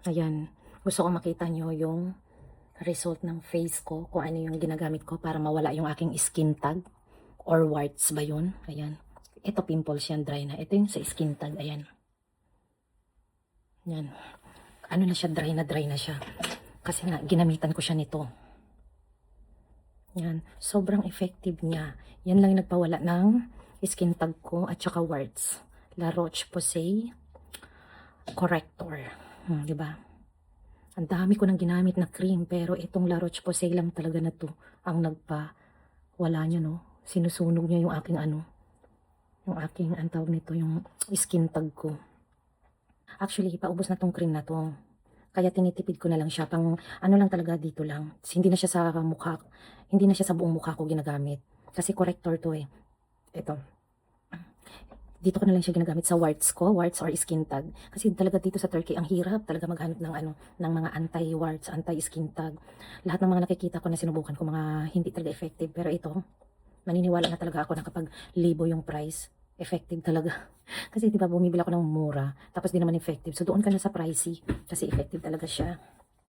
Ayan, gusto ko makita nyo yung result ng face ko, kung ano yung ginagamit ko para mawala yung aking skin tag or warts ba yun. Ayan, ito pimples yan, dry na. Ito yung sa skin tag, ayan. Yan, ano na siya, dry na siya. Kasi nga, ginamitan ko siya nito. Yan, sobrang effective niya. Yan lang yung nagpawala ng skin tag ko at saka warts. La Roche-Posay Corrector. Diba? Ang dami ko nang ginamit na cream, pero itong La Roche-Posay lang talaga na to ang wala niya, no? Sinusunog niya yung aking yung aking, ang tawag nito, yung skin tag ko. Actually, paubos na tong cream na to. Kaya tinitipid ko na lang siya, pang ano lang talaga dito lang. Hindi na siya sa mukha, hindi na siya sa buong mukha ko ginagamit. Kasi corrector to eh. Ito. Dito ko na lang siya ginagamit sa warts ko, warts or skin tag. Kasi talaga dito sa Turkey, ang hirap talaga maghanap ng ng mga anti-warts, anti-skin tag. Lahat ng mga nakikita ko na sinubukan ko, mga hindi talaga effective. Pero ito, maniniwala na talaga ako na kapag libo yung price, effective talaga. Kasi 'di ba bumibili ako ng mura, tapos di naman effective. So doon ka na sa pricey kasi effective talaga siya.